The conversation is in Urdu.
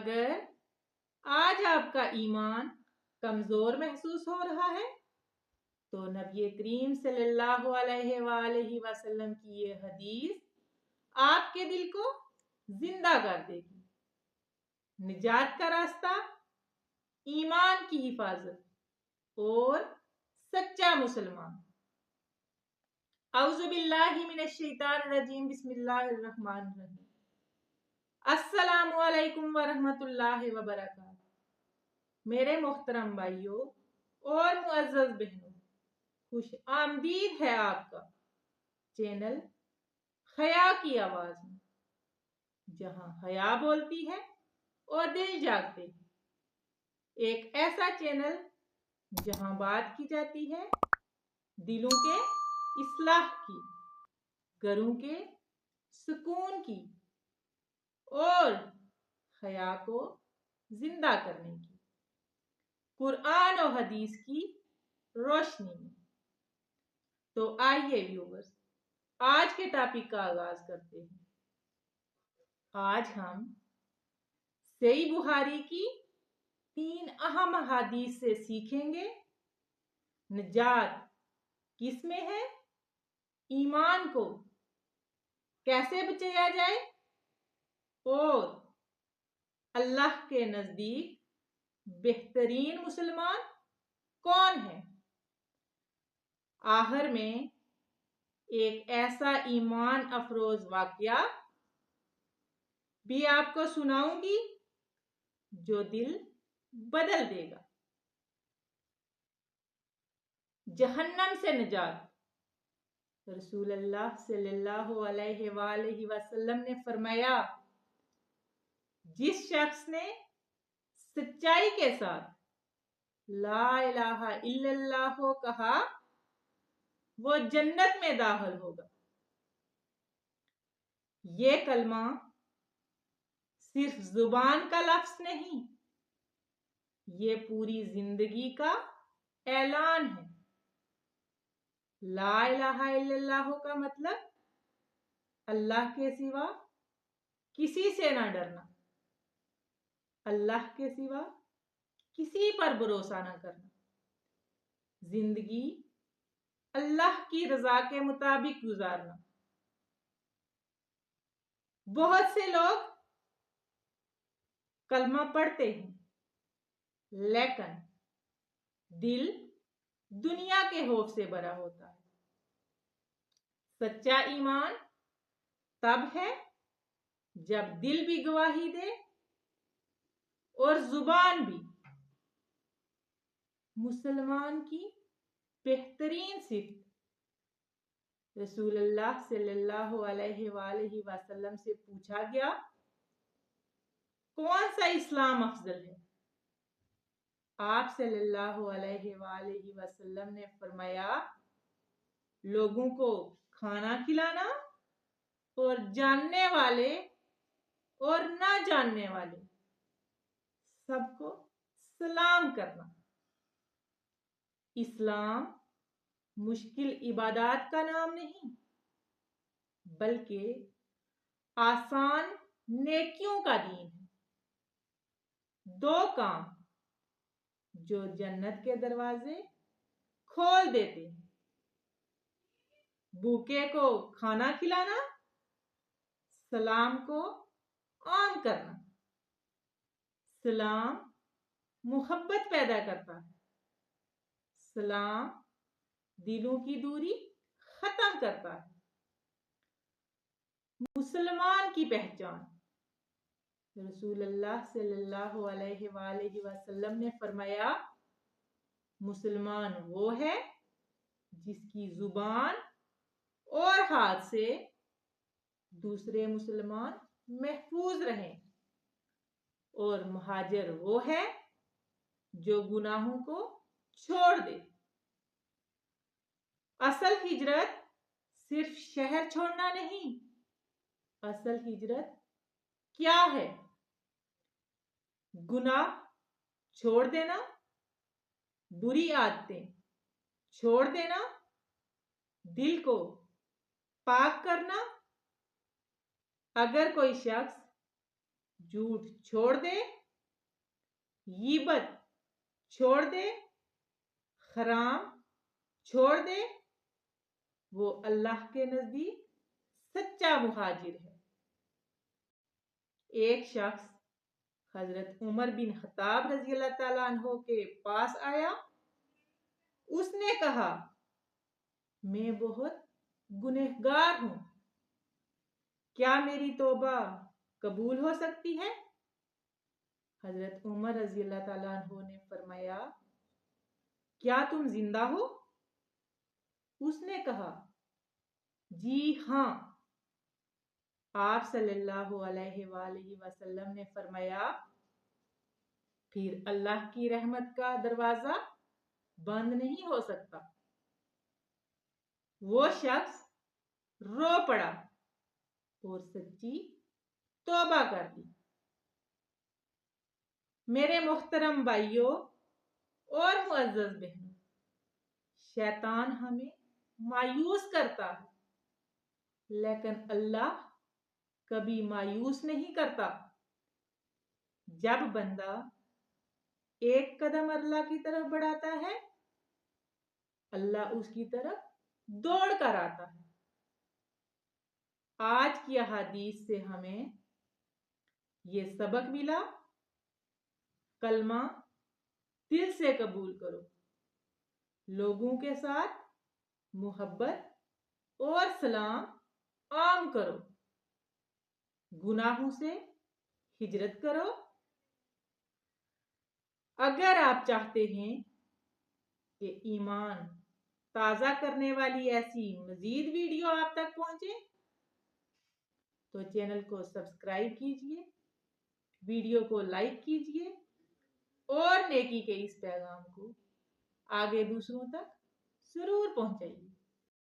اگر آج آپ کا ایمان کمزور محسوس ہو رہا ہے تو نبی کریم صلی اللہ علیہ وآلہ وسلم کی یہ حدیث آپ کے دل کو زندہ کر دے گی۔ نجات کا راستہ، ایمان کی حفاظت اور سچا مسلمان۔ اعوذ باللہ من الشیطان الرجیم، بسم اللہ الرحمن الرحیم۔ السلام علیکم ورحمۃ اللہ وبرکاتہ۔ میرے محترم بھائیوں اور معزز بہنوں، خوش آمدید ہے آپ کا چینل حیا کی آواز میں، جہاں حیا بولتی ہے اور دل جاگتے ہیں۔ ایک ایسا چینل جہاں بات کی جاتی ہے دلوں کے اصلاح کی، گھروں کے سکون کی اور حیا کو زندہ کرنے کی، قرآن و حدیث کی روشنی میں۔ تو آئیے ویورز، آج کے ٹاپک کا آغاز کرتے ہیں۔ آج ہم صحیح بخاری کی 3 اہم احادیث سے سیکھیں گے نجات کس میں ہے، ایمان کو کیسے بچایا جائے اور اللہ کے نزدیک بہترین مسلمان کون ہے۔ آخر میں ایک ایسا ایمان افروز واقعہ بھی آپ کو سناؤں گی جو دل بدل دے گا۔ جہنم سے نجات۔ رسول اللہ صلی اللہ علیہ وآلہ وسلم نے فرمایا، جس شخص نے سچائی کے ساتھ لا الہ الا اللہ کہا وہ جنت میں داخل ہوگا۔ یہ کلمہ صرف زبان کا لفظ نہیں، یہ پوری زندگی کا اعلان ہے۔ لا الہ الا اللہ کا مطلب اللہ کے سوا کسی سے نہ ڈرنا، اللہ کے سوا کسی پر بھروسہ نہ کرنا، زندگی اللہ کی رضا کے مطابق گزارنا۔ بہت سے لوگ کلمہ پڑھتے ہیں لیکن دل دنیا کے خوف سے بھرا ہوتا ہے۔ سچا ایمان تب ہے جب دل بھی گواہی دے اور زبان بھی۔ مسلمان کی بہترین صفت، رسول اللہ صلی اللہ علیہ وآلہ وسلم سے پوچھا گیا، کون سا اسلام افضل ہے؟ آپ صلی اللہ علیہ وآلہ وسلم نے فرمایا، لوگوں کو کھانا کھلانا اور جاننے والے اور نہ جاننے والے سب کو سلام کرنا۔ اسلام مشکل عبادات کا نام نہیں، بلکہ آسان نیکیوں کا دین ہے۔ 2 کام جو جنت کے دروازے کھول دیتے ہیں، بھوکے کو کھانا کھلانا، سلام کو عام کرنا۔ سلام محبت پیدا کرتا ہے، سلام دلوں کی دوری ختم کرتا ہے۔ مسلمان کی پہچان، رسول اللہ صلی اللہ علیہ وآلہ وسلم نے فرمایا، مسلمان وہ ہے جس کی زبان اور ہاتھ سے دوسرے مسلمان محفوظ رہیں، اور مہاجر وہ ہے جو گناہوں کو چھوڑ دے۔ اصل ہجرت صرف شہر چھوڑنا نہیں، اصل ہجرت کیا ہے؟ گناہ چھوڑ دینا، بری عادتیں چھوڑ دینا، دل کو پاک کرنا۔ اگر کوئی شخص جھوٹ چھوڑ دے، غیبت چھوڑ دے، حرام چھوڑ دے، وہ اللہ کے نزدیک سچا مہاجر ہے۔ ایک شخص حضرت عمر بن خطاب رضی اللہ تعالیٰ عنہ کے پاس آیا۔ اس نے کہا، میں بہت گنہگار ہوں، کیا میری توبہ قبول ہو سکتی ہے؟ حضرت عمر رضی اللہ تعالیٰ عنہ نے فرمایا، کیا تم زندہ ہو؟ اس نے کہا، جی ہاں۔ آپ صلی اللہ علیہ وآلہ وسلم نے فرمایا، پھر اللہ کی رحمت کا دروازہ بند نہیں ہو سکتا۔ وہ شخص رو پڑا اور سچی توبہ کر دی۔ میرے محترم بھائیوں اور معزز بہنوں، شیطان ہمیں مایوس کرتا ہے، لیکن اللہ کبھی مایوس نہیں کرتا۔ جب بندہ ایک قدم اللہ کی طرف بڑھاتا ہے، اللہ اس کی طرف دوڑ کر آتا ہے۔ آج کی احادیث سے ہمیں یہ سبق ملا، کلمہ دل سے قبول کرو، لوگوں کے ساتھ محبت اور سلام عام کرو، گناہوں سے ہجرت کرو۔ اگر آپ چاہتے ہیں کہ ایمان تازہ کرنے والی ایسی مزید ویڈیو آپ تک پہنچے تو چینل کو سبسکرائب کیجئے، ویڈیو کو لائک کیجئے اور نیکی کے اس پیغام کو آگے دوسروں تک ضرور پہنچائیے۔